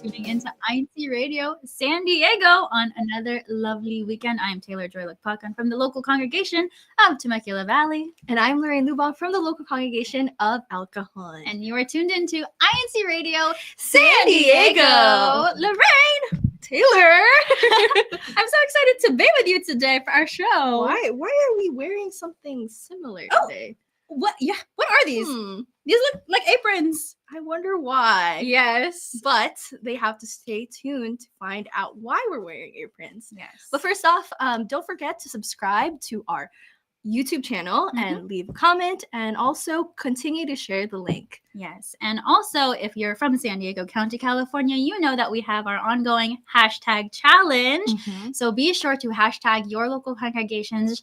tuning into INCRadio San Diego on another lovely weekend. I'm Taylor Joy Lukpakan from the local congregation of Temecula Valley. And I'm Lorraine Lubov from the local congregation of El Cajon. And you are tuned into INCRadio San Diego. Lorraine! Taylor! I'm so excited to be with you today for our show. Why are we wearing something similar today? What? Yeah. What are these? These look like aprons. I wonder why. Yes. But they have to stay tuned to find out why we're wearing aprons. Yes. But first off, don't forget to subscribe to our YouTube channel and leave a comment, and also continue to share the link. Yes. And also, if you're from San Diego County, California, you know that we have our ongoing hashtag challenge. So be sure to hashtag your local congregations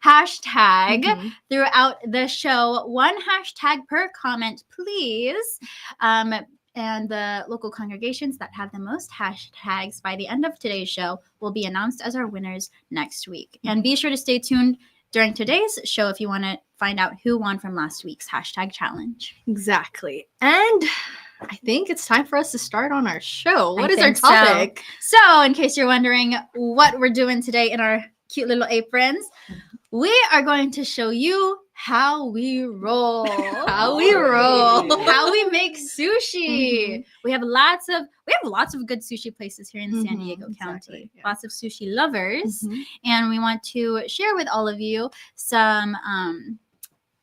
hashtag throughout the show. One hashtag per comment, please. And the local congregations that have the most hashtags by the end of today's show will be announced as our winners next week. And be sure to stay tuned during today's show if you want to find out who won from last week's hashtag challenge. Exactly. And I think it's time for us to start on our show. What is our topic? So, in case you're wondering what we're doing today in our cute little aprons, we are going to show you how we roll. How we make sushi. We have lots of good sushi places here in San Diego County. Exactly, yeah. Lots of sushi lovers. And we want to share with all of you some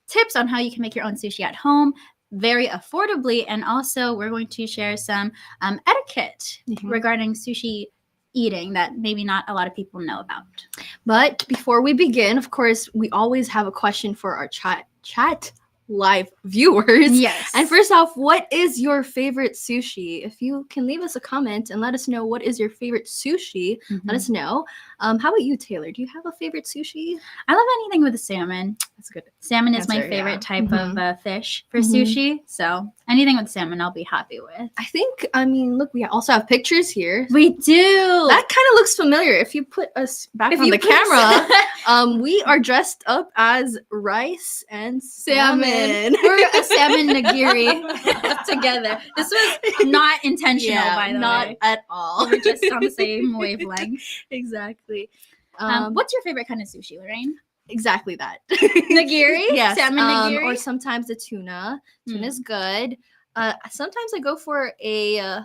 tips on how you can make your own sushi at home very affordably. And also we're going to share some etiquette regarding sushi eating that maybe not a lot of people know about. But before we begin, of course, we always have a question for our chat live viewers. Yes. And first off, what is your favorite sushi? If you can leave us a comment and let us know what is your favorite sushi, let us know. How about you, Taylor? Do you have a favorite sushi? I love anything with a salmon. That's good. Salmon is my favorite type of fish for sushi. So anything with salmon, I'll be happy with. Look, we also have pictures here. We do. That kind of looks familiar. If you put us back on the camera, we are dressed up as rice and salmon. We're a salmon nigiri together. This was not intentional, by the way. Not at all. We're just on the same wavelength. Exactly. What's your favorite kind of sushi, Lorraine? Exactly that. Nigiri? Yes. Salmon nigiri? Or sometimes the tuna. Tuna's good. Sometimes I go for a,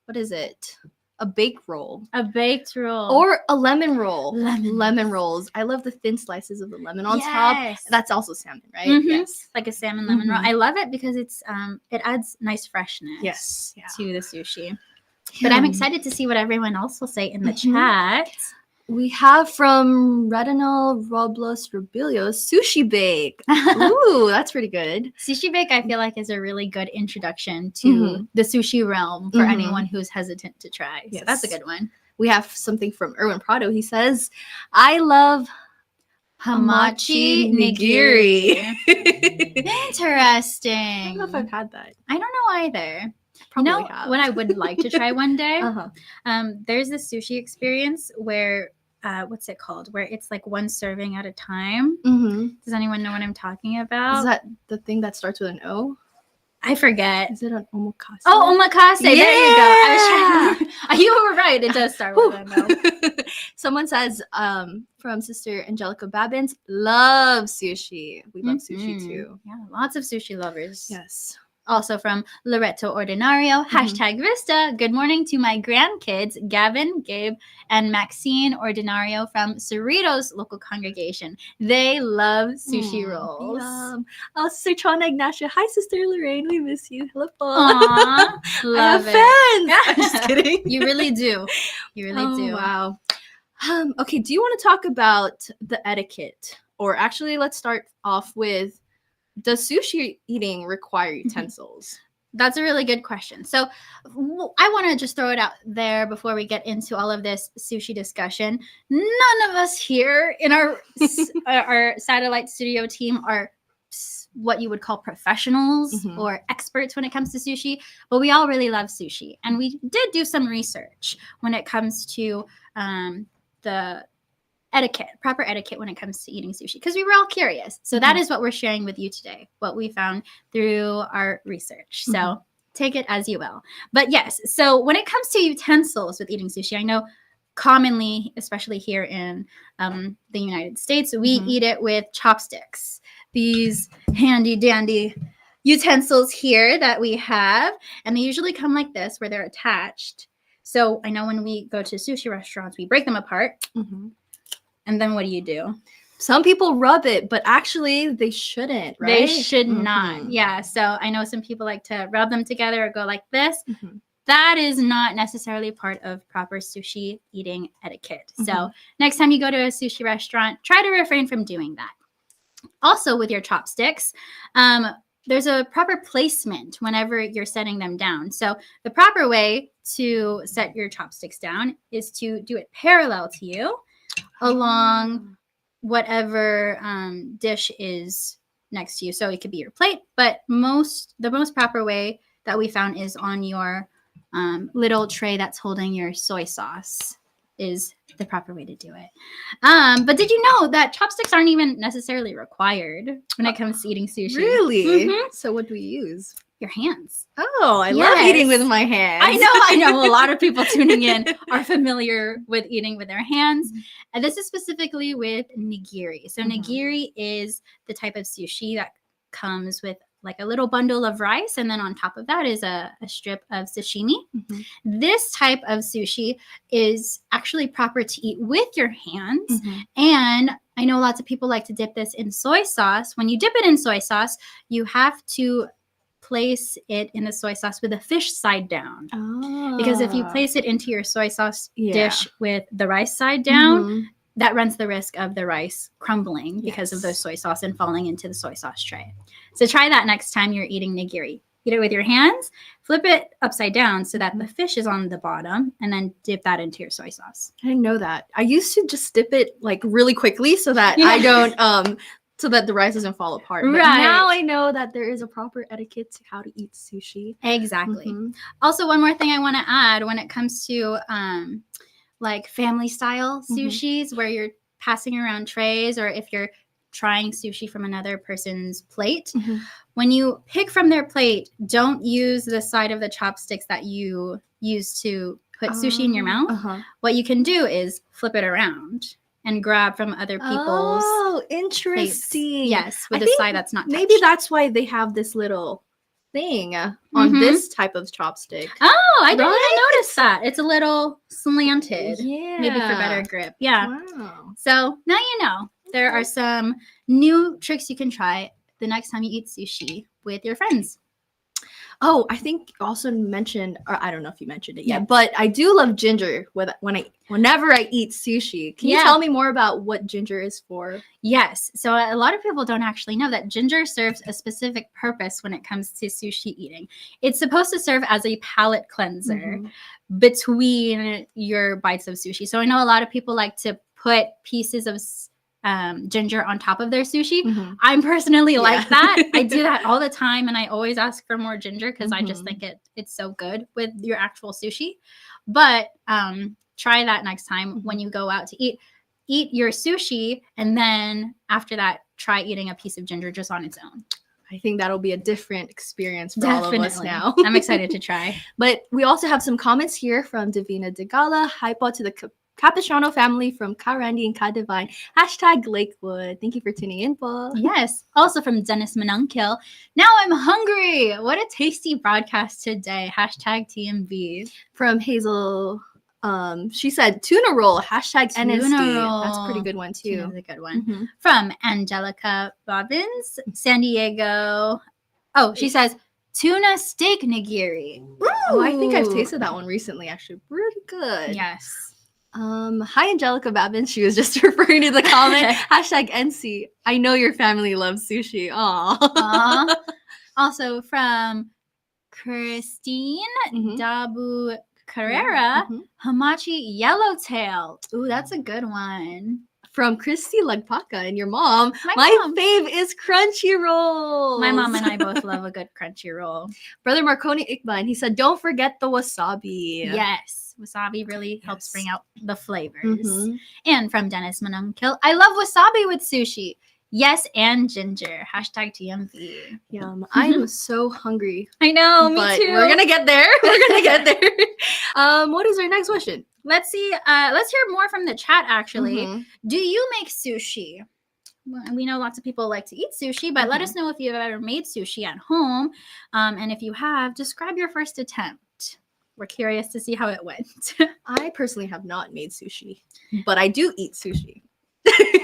what is it? A baked roll. A baked roll. Or a lemon roll. Lemon rolls. I love the thin slices of the lemon on top. That's also salmon, right? Yes. Like a salmon lemon roll. I love it because it's it adds nice freshness to the sushi. But I'm excited to see what everyone else will say in the chat. We have from Retinal Robles Robilio, Sushi Bake. Ooh, that's pretty good. Sushi Bake, I feel like, is a really good introduction to the sushi realm for anyone who's hesitant to try. Yes. So that's a good one. We have something from Erwin Prado. He says, I love hamachi nigiri. Interesting. I don't know if I've had that. I don't know either. Probably have. What I would like to try one day? There's this sushi experience where, what's it called? Where it's like one serving at a time. Does anyone know what I'm talking about? Is that the thing that starts with an O? I forget. Is it an omakase? Oh, omakase. Yeah. There you go. I was trying to... You were right. It does start with an O. Someone says, from Sister Angelica Babbins, love sushi. We love sushi too. Yeah, lots of sushi lovers. Yes. Also from Loreto Ordinario, hashtag Vista. Good morning to my grandkids, Gavin, Gabe, and Maxine Ordinario from Cerritos local congregation. They love sushi rolls. Sister Chana Ignacia. Hi, Sister Lorraine. We miss you. Hello. Aww. Love fans. Yeah. I'm just kidding. You really do. You really do. Wow. Okay, do you want to talk about the etiquette? Or actually, let's start off with, does sushi eating require utensils? That's a really good question. So I want to just throw it out there before we get into all of this sushi discussion. None of us here in our satellite studio team are what you would call professionals or experts when it comes to sushi, but we all really love sushi. And we did do some research when it comes to the proper etiquette when it comes to eating sushi, because we were all curious. So that is what we're sharing with you today, what we found through our research. So take it as you will. But yes, so when it comes to utensils with eating sushi, I know commonly, especially here in the United States, we eat it with chopsticks. These handy dandy utensils here that we have, and they usually come like this where they're attached. So I know when we go to sushi restaurants, we break them apart. And then what do? Some people rub it, but actually they shouldn't, right? They should not. Yeah. So I know some people like to rub them together or go like this. That is not necessarily part of proper sushi eating etiquette. So next time you go to a sushi restaurant, try to refrain from doing that. Also with your chopsticks, there's a proper placement whenever you're setting them down. So the proper way to set your chopsticks down is to do it parallel to you along whatever dish is next to you. So it could be your plate, but the most proper way that we found is on your little tray that's holding your soy sauce is the proper way to do it. But did you know that chopsticks aren't even necessarily required when it comes to eating sushi? Really? So what do we use? Your hands. Oh, I love eating with my hands. I know. A lot of people tuning in are familiar with eating with their hands. And this is specifically with nigiri. So nigiri is the type of sushi that comes with like a little bundle of rice, and then on top of that is a strip of sashimi. This type of sushi is actually proper to eat with your hands. And I know lots of people like to dip this in soy sauce. When you dip it in soy sauce, you have to place it in the soy sauce with the fish side down. Because if you place it into your soy sauce dish with the rice side down, that runs the risk of the rice crumbling because of the soy sauce and falling into the soy sauce tray. So try that next time you're eating nigiri. Eat it with your hands, flip it upside down so that the fish is on the bottom, and then dip that into your soy sauce. I didn't know that. I used to just dip it like really quickly so that I don't so that the rice doesn't fall apart. But now I know that there is a proper etiquette to how to eat sushi. Exactly. Also, one more thing I want to add when it comes to like family style sushis where you're passing around trays, or if you're trying sushi from another person's plate, when you pick from their plate, don't use the side of the chopsticks that you use to put sushi in your mouth. What you can do is flip it around and grab from other people's interesting plates. Yes, with a side that's not touched. Maybe that's why they have this little thing on this type of chopstick. Oh, I didn't even notice that. It's a little slanted. Yeah. Maybe for better grip. Yeah. Wow. So now you know. There are some new tricks you can try the next time you eat sushi with your friends. Oh, I think you also mentioned, or I don't know if you mentioned it yet, but I do love ginger whenever I eat sushi. Can you tell me more about what ginger is for? Yes. So a lot of people don't actually know that ginger serves a specific purpose when it comes to sushi eating. It's supposed to serve as a palate cleanser between your bites of sushi. So I know a lot of people like to put pieces of ginger on top of their sushi. I'm personally like that. I do that all the time, and I always ask for more ginger because I just think it's so good with your actual sushi. But try that next time when you go out to eat. Eat your sushi, and then after that, try eating a piece of ginger just on its own. I think that'll be a different experience for all of us now. I'm excited to try. But we also have some comments here from Davina Degala. Hi, Paul, to the Capistrano family from Ka Randy and Ka Divine. # Lakewood. Thank you for tuning in, Paul. Yes. Also from Dennis Manunkil. Now I'm hungry. What a tasty broadcast today. # TMB. From Hazel. She said tuna roll. # NSD. Roll. That's a pretty good one too. Tuna's a good one. From Angelica Bobbins, San Diego. Oh, she says tuna steak nigiri. Ooh. Oh, I think I've tasted that one recently. Actually, pretty good. Yes. Hi, Angelica Babin. She was just referring to the comment. # NC. I know your family loves sushi. Aww. Also from Christine Dabu Carrera, Hamachi Yellowtail. Ooh, that's a good one. From Christy Lagpaka and your mom. My fave is crunchy rolls. My mom and I both love a good crunchy roll. Brother Marconi Ikban, he said, don't forget the wasabi. Yes. Wasabi really helps bring out the flavors. And from Dennis Manunkil, I love wasabi with sushi. Yes, and ginger. #TMV. I'm so hungry. I know, me but too. We're gonna get there. What is our next question? Let's see. Let's hear more from the chat, actually. Mm-hmm. Do you make sushi? Well, we know lots of people like to eat sushi, but let us know if you've ever made sushi at home. And if you have, describe your first attempt. We're curious to see how it went. I personally have not made sushi, but I do eat sushi.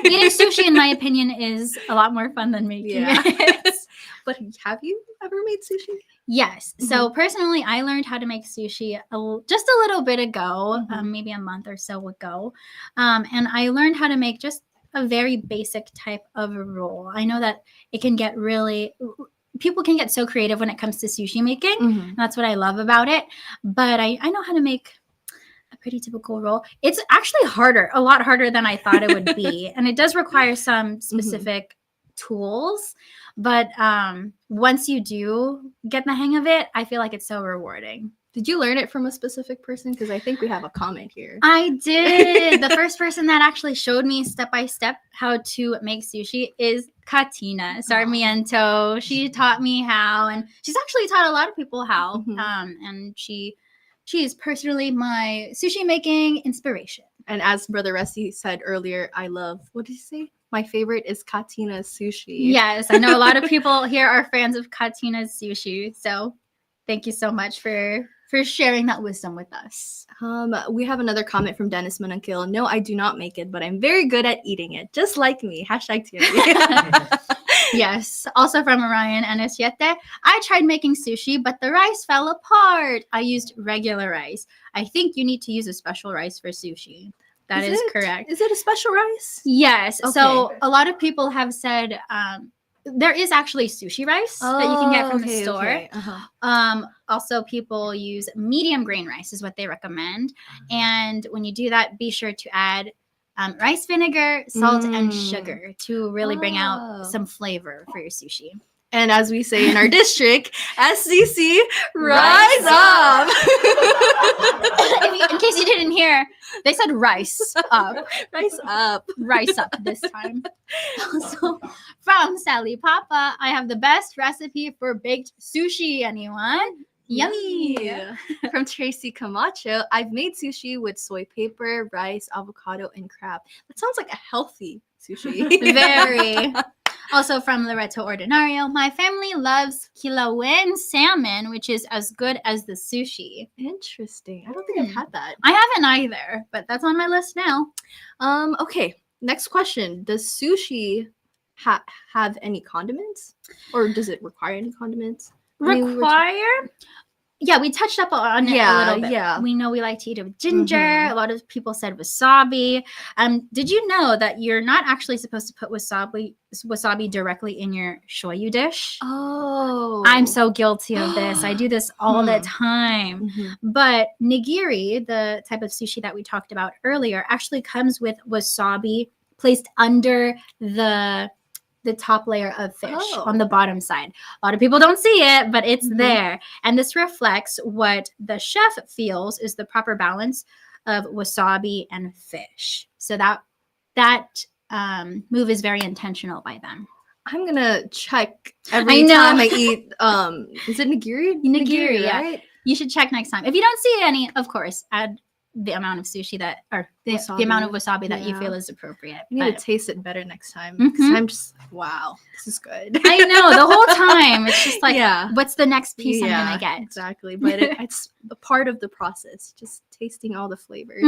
Eating sushi, in my opinion, is a lot more fun than making it. But have you ever made sushi? Yes. So personally, I learned how to make sushi just a little bit ago, maybe a month or so ago. And I learned how to make just a very basic type of roll. I know that it can get people can get so creative when it comes to sushi making. And that's what I love about it. But I know how to make a pretty typical roll. It's actually a lot harder than I thought it would be. And it does require some specific tools. But once you do get the hang of it, I feel like it's so rewarding. Did you learn it from a specific person? Because I think we have a comment here. I did. The first person that actually showed me step by step how to make sushi is Katina Sarmiento. She taught me how, and she's actually taught a lot of people how. And she is personally my sushi making inspiration. And as Brother Rusty said earlier, I love, what did you say? My favorite is Katina's sushi. Yes, I know a lot of people here are fans of Katina's sushi. So thank you so much for sharing that wisdom with us. We have another comment from Dennis Manakil. No, I do not make it, but I'm very good at eating it, just like me. #TMV. Yes. Also from Orion N7. I tried making sushi, but the rice fell apart. I used regular rice. I think you need to use a special rice for sushi. That is correct. Is it a special rice? Yes. Okay. So a lot of people have said there is actually sushi rice that you can get from the store. Okay. Also, people use medium grain rice is what they recommend. And when you do that, be sure to add rice vinegar, salt, and sugar to really bring out some flavor for your sushi. And as we say in our district, SCC, rise up. In case you didn't hear, they said rice up. Rice up. Rice up this time. Also, from Sally Papa, I have the best recipe for baked sushi. Anyone? Yummy. From Tracy Camacho, I've made sushi with soy paper, rice, avocado, and crab. That sounds like a healthy sushi. Very. Also from Loreto Ordinario, my family loves Kilauean salmon, which is as good as the sushi. Interesting. I don't think I've had that. I haven't either, but that's on my list now. Okay. Next question. Does sushi have any condiments? Or does it require any condiments? Yeah, we touched up on it a little bit. Yeah. We know we like to eat it with ginger. A lot of people said wasabi. Did you know that you're not actually supposed to put wasabi directly in your shoyu dish? Oh. I'm so guilty of this. I do this all the time. But nigiri, the type of sushi that we talked about earlier, actually comes with wasabi placed under the top layer of fish on the bottom side. A lot of people don't see it, but it's there. And this reflects what the chef feels is the proper balance of wasabi and fish. So that move is very intentional by them. I'm gonna check every time I eat. Is it nigiri? Nigiri, yeah. Right? You should check next time. If you don't see any, of course, add the amount of sushi the amount of wasabi that you feel is appropriate. I need to taste it better next time. Because I'm just, wow, this is good. I know, the whole time. It's just like, what's the next piece I'm going to get? Exactly. But it's a part of the process, just tasting all the flavors.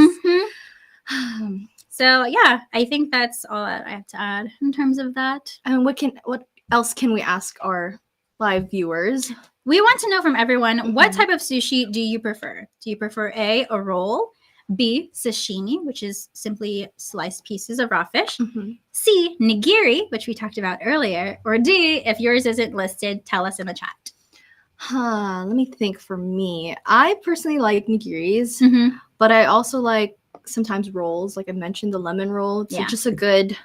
So, yeah, I think that's all that I have to add in terms of that. And what else can we ask our live viewers? We want to know from everyone, what type of sushi do you prefer? Do you prefer A, a roll, B, sashimi, which is simply sliced pieces of raw fish, C, nigiri, which we talked about earlier, or D, if yours isn't listed, tell us in the chat. Let me think. For me, I personally like nigiris, but I also like sometimes rolls. Like I mentioned, the lemon roll. It's just a good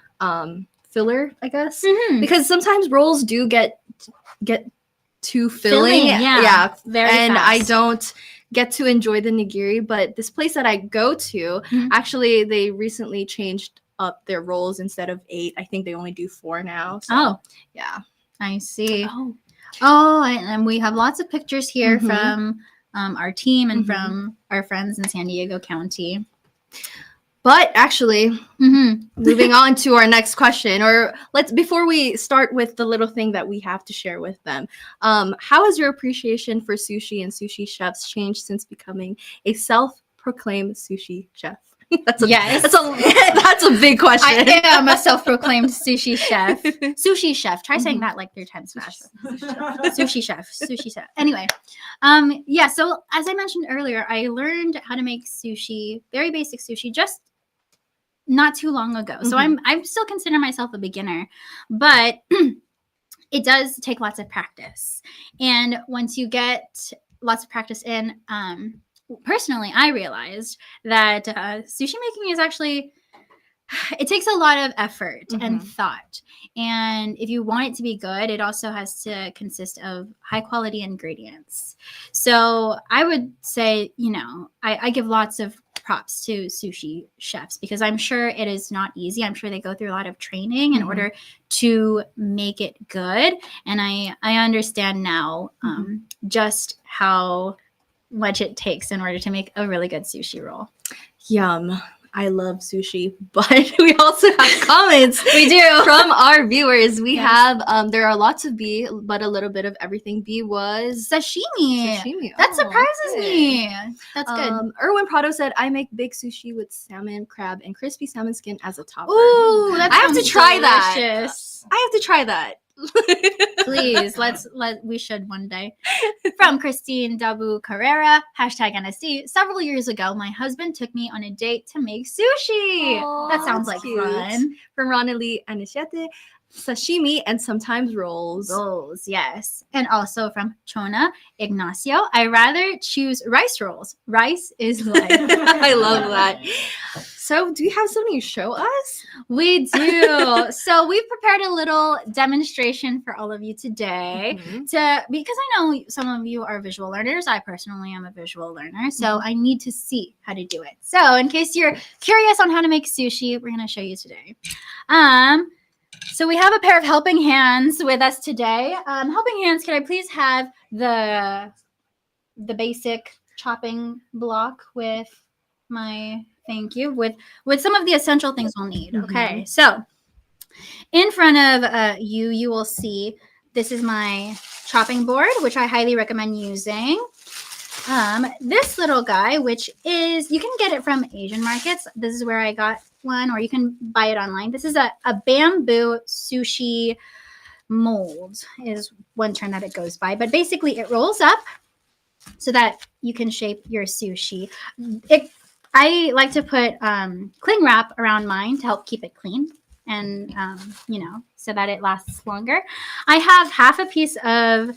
filler, I guess, because sometimes rolls do get too filling. Very and fast. I don't get to enjoy the nigiri. But this place that I go to, actually, they recently changed up their rolls instead of 8. I think they only do 4 now. So, yeah. I see. And we have lots of pictures here from our team and from our friends in San Diego County. But actually, moving on to our next question, or before we start with the little thing that we have to share with them, how has your appreciation for sushi and sushi chefs changed since becoming a self-proclaimed sushi chef? That's a big question. I am a self-proclaimed sushi chef. Sushi chef. Try saying that like 3 times fast. Sushi chef. Sushi chef. Anyway, so as I mentioned earlier, I learned how to make sushi, very basic sushi, just not too long ago. So I'm still consider myself a beginner, but it does take lots of practice. And once you get lots of practice in, personally, I realized that sushi making is actually, it takes a lot of effort and thought. And if you want it to be good, it also has to consist of high quality ingredients. So I would say, I give lots of props to sushi chefs because I'm sure it is not easy. I'm sure they go through a lot of training in order to make it good. And I understand now just how much it takes in order to make a really good sushi roll. Yum. I love sushi, but we also have comments. We do. From our viewers. We have, there are lots of B, but a little bit of everything. B was sashimi. That surprises me. That's good. Erwin Prado said, I make big sushi with salmon, crab, and crispy salmon skin as a topper. Ooh, that I have to try delicious. that. I have to try that. Please, we should one day. From Christine Dabu Carrera, #NSD. Several years ago, my husband took me on a date to make sushi. Aww, that sounds like cute. Fun. From Ronali Anishete, sashimi and sometimes rolls. Rolls, yes. And also from Chona Ignacio, I rather choose rice rolls. Rice is life. I love that. So, do you have something to show us? We do. So, we've prepared a little demonstration for all of you today because I know some of you are visual learners. I personally am a visual learner, so I need to see how to do it. So, in case you're curious on how to make sushi, we're going to show you today. So, we have a pair of helping hands with us today. Helping hands, can I please have the basic chopping block with my... Thank you. With some of the essential things we'll need. Okay. So in front of you will see this is my chopping board, which I highly recommend using. This little guy, which is, you can get it from Asian markets. This is where I got one, or you can buy it online. This is a bamboo sushi mold is one term that it goes by. But basically it rolls up so that you can shape your sushi. I like to put cling wrap around mine to help keep it clean and, so that it lasts longer. I have half a piece of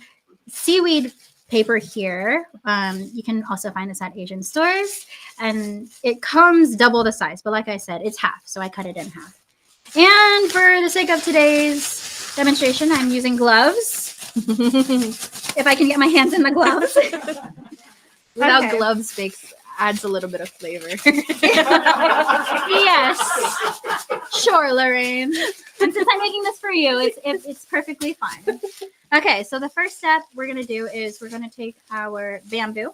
seaweed paper here. You can also find this at Asian stores. And it comes double the size. But like I said, it's half. So I cut it in half. And for the sake of today's demonstration, I'm using gloves. If I can get my hands in the gloves. Without gloves, adds a little bit of flavor. Yes. Sure, Lorraine. And since I'm making this for you, it's perfectly fine. Okay, so the first step we're going to do is we're going to take our bamboo,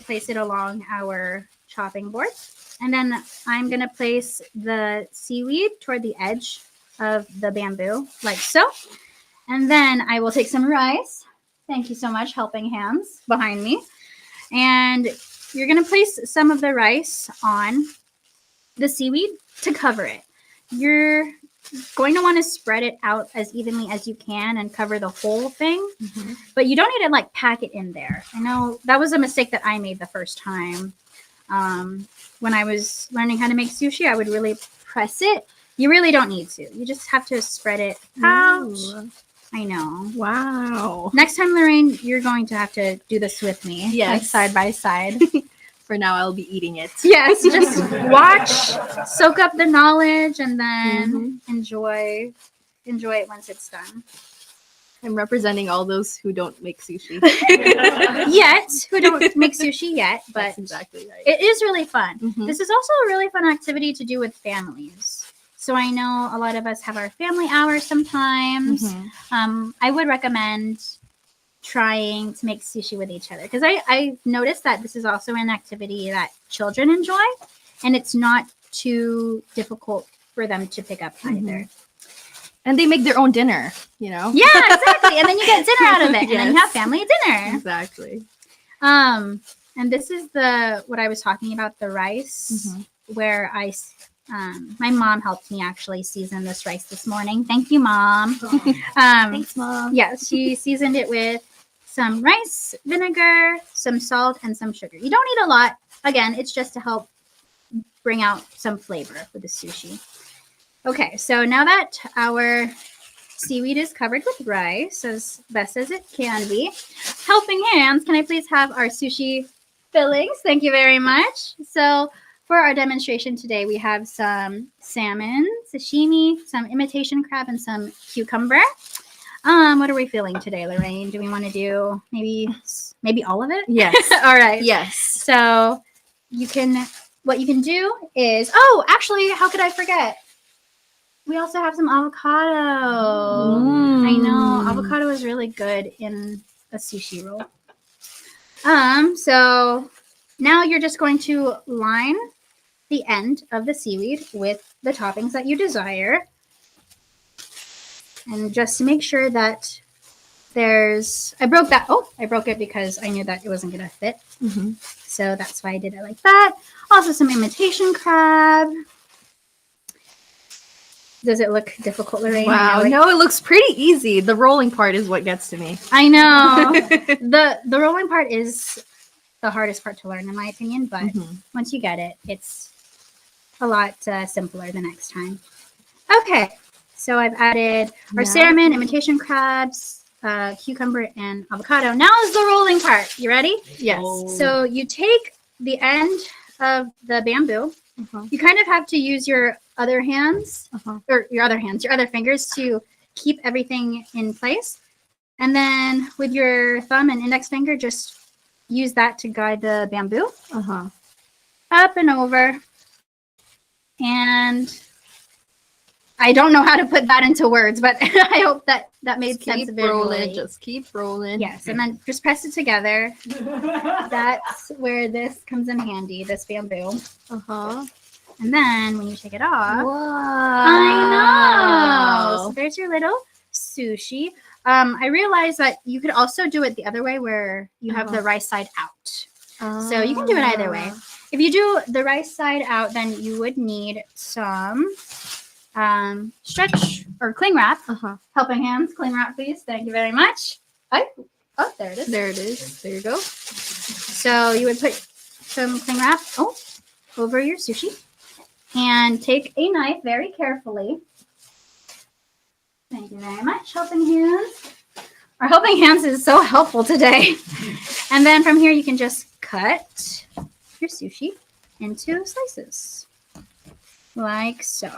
place it along our chopping board, and then I'm going to place the seaweed toward the edge of the bamboo, like so. And then I will take some rice. Thank you so much, helping hands behind me. And you're going to place some of the rice on the seaweed to cover it. You're going to want to spread it out as evenly as you can and cover the whole thing. But you don't need to pack it in there. I know that was a mistake that I made the first time. When I was learning how to make sushi, I would really press it. You really don't need to. You just have to spread it out. Ooh. I know. Wow. Next time, Lorraine, you're going to have to do this with me. Yes. Side by side. For now, I'll be eating it. Yes. Just watch, soak up the knowledge, and then enjoy it once it's done. I'm representing all those who don't make sushi. Who don't make sushi yet, but that's exactly right. It is really fun. Mm-hmm. This is also a really fun activity to do with families. So I know a lot of us have our family hours sometimes. Mm-hmm. I would recommend trying to make sushi with each other because I noticed that this is also an activity that children enjoy, and it's not too difficult for them to pick up either. And they make their own dinner, Yeah, exactly. And then you get dinner out of it, and then you have family dinner. Exactly. And this is what I was talking about, the rice, where my mom helped me actually season this rice this morning. Thank you, Mom. Thanks, Mom. Yeah, she seasoned it with some rice vinegar, some salt, and some sugar. You don't need a lot. Again, it's just to help bring out some flavor for the sushi. Okay, so now that our seaweed is covered with rice as best as it can be, helping hands, can I please have our sushi fillings? Thank you very much. So for our demonstration today, we have some salmon, sashimi, some imitation crab, and some cucumber. What are we feeling today, Lorraine? Do we want to do maybe all of it? Yes. All right. Yes. So what you can do is, actually, how could I forget? We also have some avocado. I know. Avocado is really good in a sushi roll. So now you're just going to line the end of the seaweed with the toppings that you desire. And just to make sure that I broke it because I knew that it wasn't going to fit. So that's why I did it like that. Also some imitation crab. Does it look difficult, Lorraine? Wow, no, it looks pretty easy. The rolling part is what gets to me. I know. The rolling part is the hardest part to learn, in my opinion. But once you get it, it's a lot simpler the next time. Okay, so I've added our salmon, imitation crabs, cucumber, and avocado. Now is the rolling part. You ready? Yes. So you take the end of the bamboo. You kind of have to use your other hands, or your other fingers to keep everything in place. And then with your thumb and index finger, just use that to guide the bamboo up and over. And I don't know how to put that into words, but I hope that made sense visually. Just keep rolling. Yes, and then just press it together. That's where this comes in handy, this bamboo. And then when you take it off, I know. So there's your little sushi. I realized that you could also do it the other way, where you have the rice side out. So you can do it either way. If you do the rice side out, then you would need some stretch or cling wrap. Helping hands, cling wrap, please. Thank you very much. There it is. There it is. There you go. So you would put some cling wrap over your sushi. And take a knife very carefully. Thank you very much, helping hands. Our helping hands is so helpful today. And then from here, you can just cut your sushi into slices. Like so.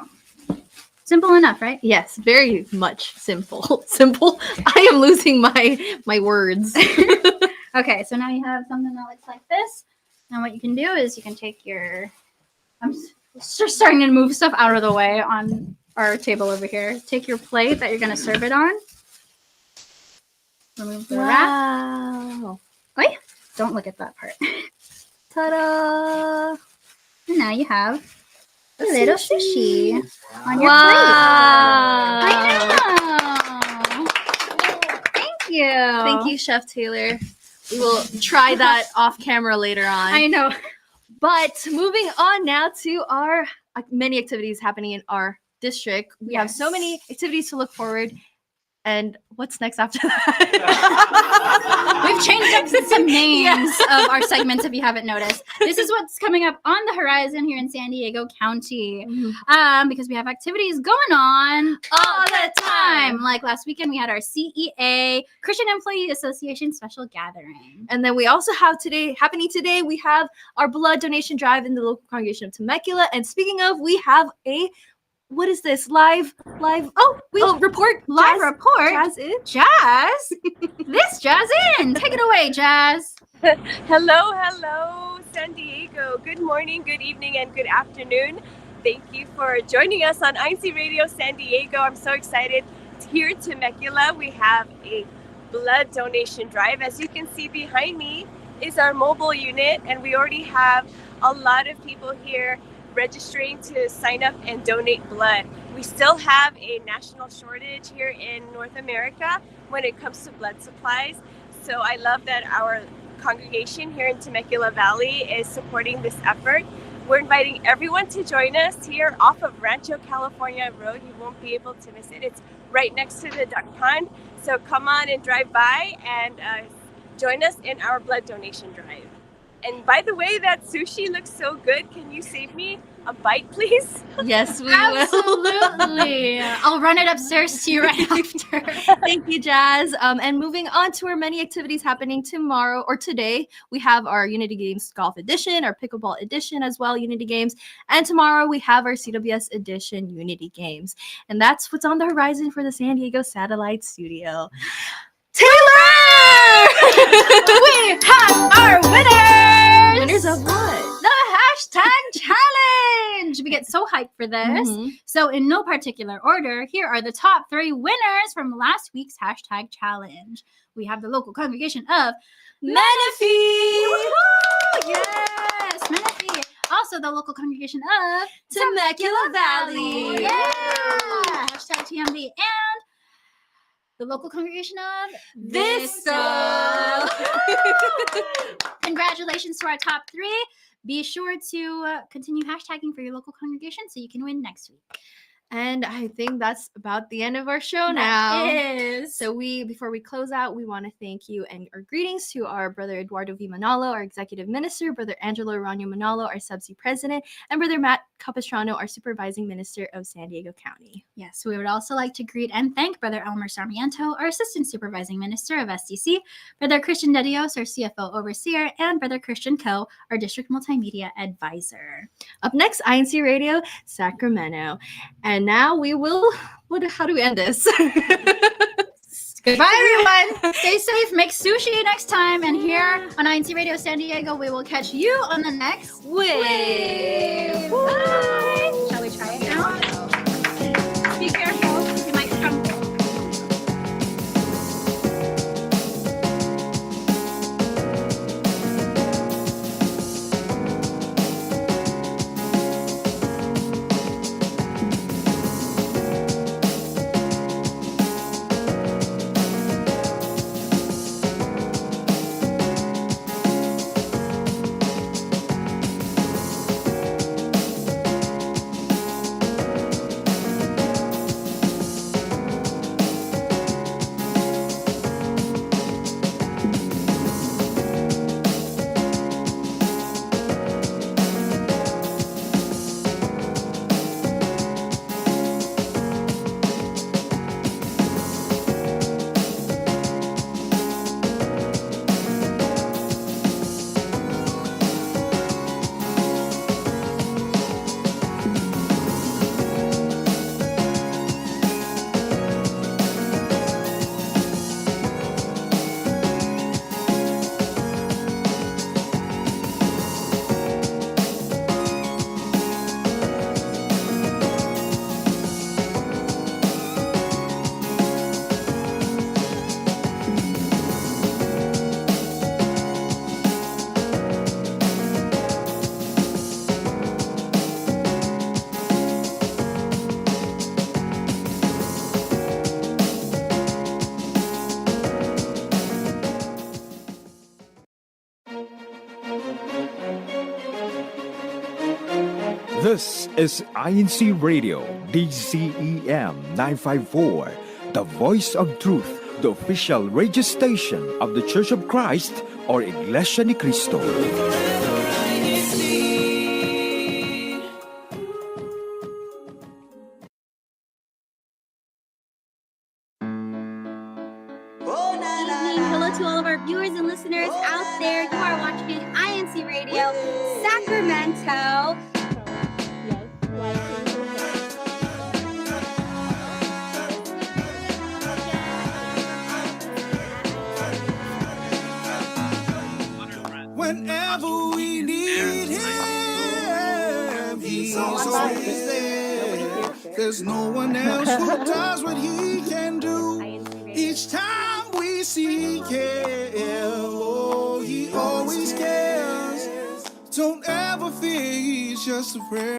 Simple enough, right? Yes, very much simple. Simple. I am losing my words. Okay, so now you have something that looks like this. And what you can do is you can take your... I'm just starting to move stuff out of the way on our table over here. Take your plate that you're going to serve it on. Remove the wrap. Wait, don't look at that part. Ta-da! And now you have a little sushi on your plate. I know. Thank you. Thank you, Chef Taylor. We will try that off camera later on. I know. But moving on now to our many activities happening in our district. We have so many activities to look forward. And what's next after that? We've changed up some names of our segments, if you haven't noticed. This is what's coming up on the horizon here in San Diego County. Because we have activities going on all the time. Like last weekend, we had our CEA, Christian Employee Association Special Gathering. And then we also have happening today, we have our blood donation drive in the local congregation of Temecula. And speaking of, we have a what is this? Live. Report. Live report. Jazz in. Jazz. This Jazz in. Take it away, Jazz. Hello, San Diego. Good morning, good evening, and good afternoon. Thank you for joining us on INCRadio San Diego. I'm so excited. Here in Temecula, we have a blood donation drive. As you can see behind me is our mobile unit, and we already have a lot of people here registering to sign up and donate blood. We still have a national shortage here in North America when it comes to blood supplies. So I love that our congregation here in Temecula Valley is supporting this effort. We're inviting everyone to join us here off of Rancho California Road. You won't be able to miss it. It's right next to the duck pond. So come on and drive by and join us in our blood donation drive. And by the way, that sushi looks so good. Can you save me a bite, please? Yes, we Absolutely. I'll run it upstairs to you right after. Thank you, Jazz. And moving on to our many activities happening tomorrow or today, we have our Unity Games Golf Edition, our Pickleball Edition as well, Unity Games. And tomorrow we have our CWS Edition Unity Games. And that's what's on the horizon for the San Diego Satellite Studio. Taylor! We have our winners! Winners of what? The hashtag challenge! We get so hyped for this. Mm-hmm. So in no particular order, here are the top 3 winners from last week's hashtag challenge. We have the local congregation of Menifee! Woo-hoo! Yes, Menifee. Also the local congregation of Temecula Valley. Yeah! Hashtag TMV. And the local congregation of Vista. Congratulations to our top 3. Be sure to continue hashtagging for your local congregation so you can win next week. And I think that's about the end of our show now. That is. So before we close out, we want to thank you and our greetings to our brother Eduardo V. Manalo, our executive minister, brother Angelo Arano Manalo, our subsea president, and brother Matt Capistrano, our supervising minister of San Diego County. Yes, we would also like to greet and thank brother Elmer Sarmiento, our assistant supervising minister of SDC, brother Christian Dedios, our CFO overseer, and brother Christian Coe, our district multimedia advisor. Up next, INCRadio Sacramento. And now we will, how do we end this? Goodbye, everyone. Stay safe. Make sushi next time. And here on INCRadio San Diego, we will catch you on the next wave. Bye. Shall we try it now? Be careful. You might crumble. This is INCRadio, DCEM 954, the voice of truth, the official radio station of the Church of Christ or Iglesianicristo. Hello to all of our viewers and listeners out there. You are watching INCRadio Sacramento. whenever we need him. He's always there. There's no one else who does what he can do. Each time we seek him, oh, he always cares. Don't ever fear, he's just a prayer.